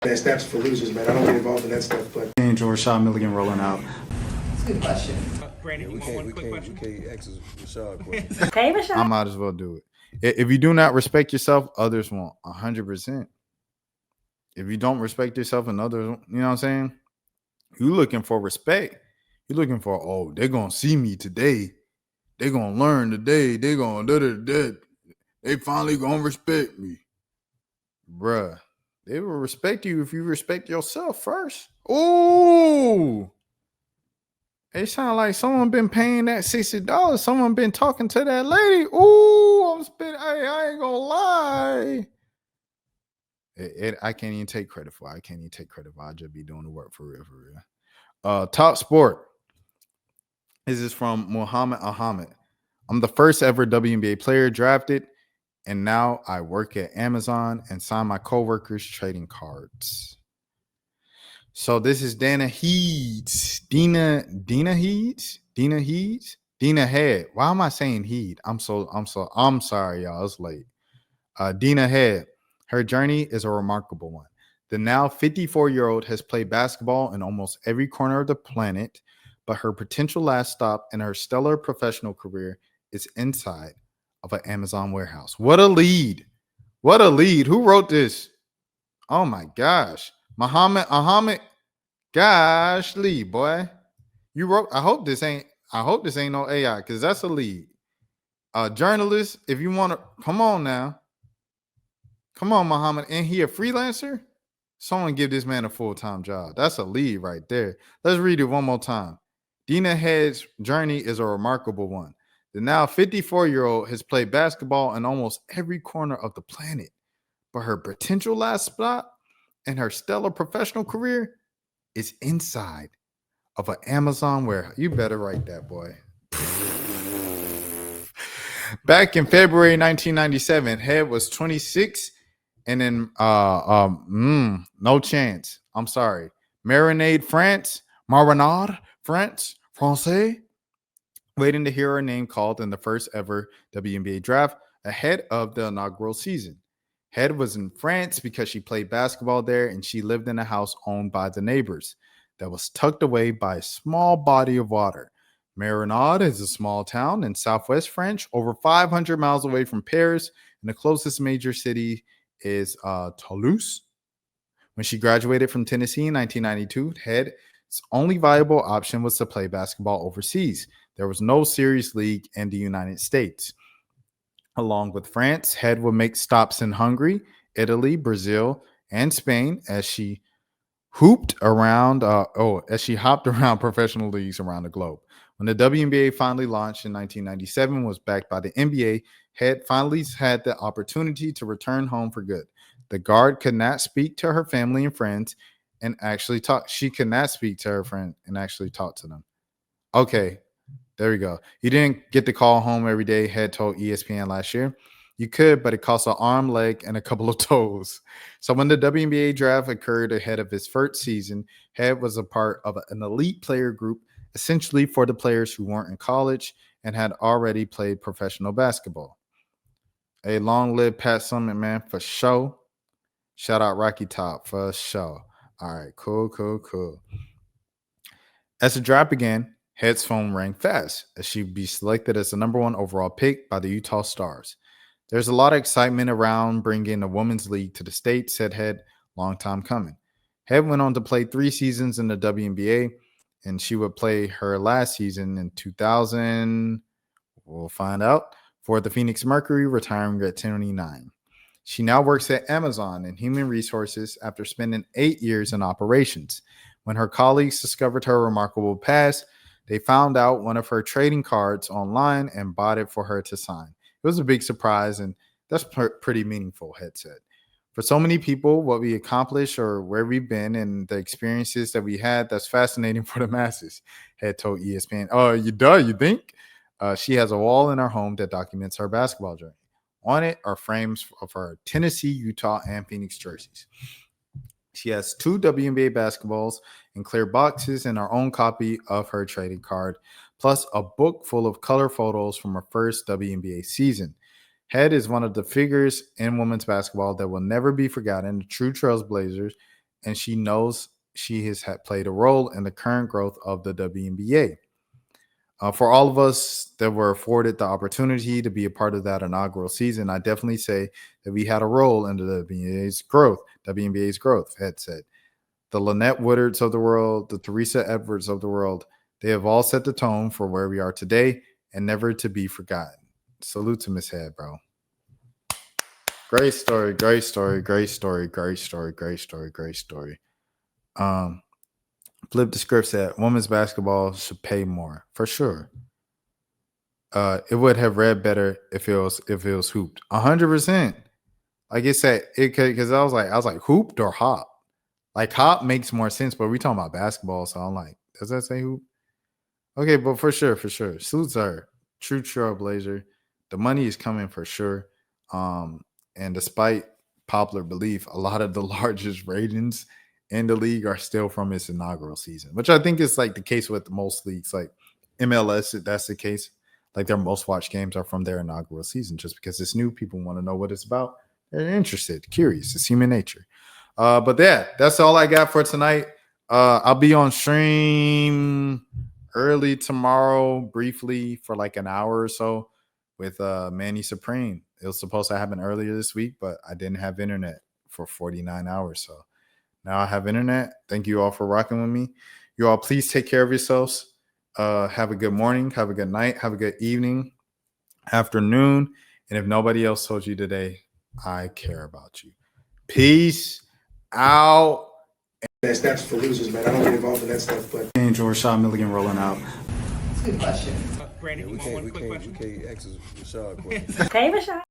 Snaps for losers, man. I don't get involved in that stuff, but Enjoy Rashad Milligan rolling out. That's a good question. Brandon, We you want one can't, we quick can't, we question? can't ask Rashad questions. Hey, I Rashad. might as well do it. If you do not respect yourself, others won't. 100%. If you don't respect yourself and others, you know what I'm saying? You looking for respect. You're looking for, oh, they're gonna see me today. They're gonna learn today. They're gonna da. They finally gonna respect me. Bruh. They will respect you if you respect yourself first. Ooh. It sounds like someone been paying that $60. Someone been talking to that lady. Ooh, I'm spending. I ain't gonna lie. I can't even take credit for. I can't even take credit for. I just be doing the work for real, for real. Top sport. This is from Muhammad Ahmed. I'm the first ever WNBA player drafted, and now I work at Amazon and sign my coworkers' trading cards. So this is Dana Heeds. Dina Heeds? Dina Heeds? Dina Head. Why am I saying Heed? I'm sorry, y'all. It's late. Dina Head. Her journey is a remarkable one. The now 54-year-old has played basketball in almost every corner of the planet, but her potential last stop in her stellar professional career is inside of an Amazon warehouse. What a lead. What a lead. Who wrote this? Oh my gosh. Muhammad Ahmed. Gosh, Lee, boy. You wrote. I hope this ain't no AI, because that's a lead. Journalist, if you want to come on now. Come on, Muhammad. And he a freelancer? Someone give this man a full-time job. That's a lead right there. Let's read it one more time. Dina Head's journey is a remarkable one. The now 54-year-old has played basketball in almost every corner of the planet, but her potential last spot in her stellar professional career is inside of an Amazon warehouse. You better write that, boy. Back in February 1997, Head was 26, and then no chance. I'm sorry. Marinade, France, Francais, waiting to hear her name called in the first ever WNBA draft ahead of the inaugural season. Head was in France because she played basketball there, and she lived in a house owned by the neighbors that was tucked away by a small body of water. Marinade is a small town in southwest France, over 500 miles away from Paris, and the closest major city is Toulouse. When she graduated from Tennessee in 1992, Head's only viable option was to play basketball overseas. There was no serious league in the United States. Along with France, Head would make stops in Hungary, Italy, Brazil, and Spain as she hopped around professional leagues around the globe. When the WNBA finally launched in 1997, was backed by the NBA, Head finally had the opportunity to return home for good. The guard could not speak to her family and friends and actually talk. She could not speak to her friend and actually talk to them. Okay, there we go. You didn't get to call home every day, Head told ESPN last year. You could, but it costs an arm, leg, and a couple of toes. So when the WNBA draft occurred ahead of his first season, Head was a part of an elite player group, essentially for the players who weren't in college and had already played professional basketball. A long live Pat Summitt, man, for sure. Shout out Rocky Top for sure. All right, cool. As the draft began, Head's phone rang fast as she'd be selected as the number one overall pick by the Utah Stars. There's a lot of excitement around bringing a women's league to the state, said Head, long time coming. Head went on to play 3 seasons in the WNBA, and she would play her last season in 2000. We'll find out. For the Phoenix Mercury, retiring at 29. She now works at Amazon in human resources after spending 8 years in operations. When her colleagues discovered her remarkable past, they found out one of her trading cards online and bought it for her to sign. It was a big surprise, and that's pretty meaningful, Head said. For so many people, what we accomplished or where we've been and the experiences that we had, that's fascinating for the masses, Head told ESPN. Oh, you think? She has a wall in her home that documents her basketball journey. On it are frames of her Tennessee, Utah, and Phoenix jerseys. She has 2 WNBA basketballs and clear boxes and her own copy of her trading card, plus a book full of color photos from her first WNBA season. Head is one of the figures in women's basketball that will never be forgotten, the true trailblazers and she knows she has played a role in the current growth of the WNBA. For all of us that were afforded the opportunity to be a part of that inaugural season, I definitely say that we had a role in the WNBA's growth. WNBA's growth, Head said. The Lynette Woodards of the world, the Teresa Edwards of the world, they have all set the tone for where we are today and never to be forgotten. Salute to Miss Head, bro. Great story, great story, great story, great story, great story, great story. Flip the script said women's basketball should pay more for sure. It would have read better if it was hooped. 100%. Like it said, it could, because I was like hooped or hop. Like hop makes more sense, but we talking about basketball, so I'm like, does that say hoop? Okay, but for sure. Salutes are true trailblazer. The money is coming for sure. And despite popular belief, a lot of the largest ratings in the league are still from its inaugural season, which I think is like the case with most leagues. Like MLS, that's the case. Like their most watched games are from their inaugural season, just because it's new. People want to know what it's about. They're interested, curious. It's human nature. But yeah, that's all I got for tonight. I'll be on stream early tomorrow, briefly for like an hour or so with Manny Supreme. It was supposed to happen earlier this week, but I didn't have internet for 49 hours. So now I have internet. Thank you all for rocking with me. You all, please take care of yourselves. Have a good morning. Have a good night. Have a good evening, afternoon. And if nobody else told you today, I care about you. Peace out. That's for losers, man. I don't get involved in that stuff, but. Angel Rashad Milligan rolling out. That's a good question. Brandon, We can't ask Rashad questions. Hey, Rashad.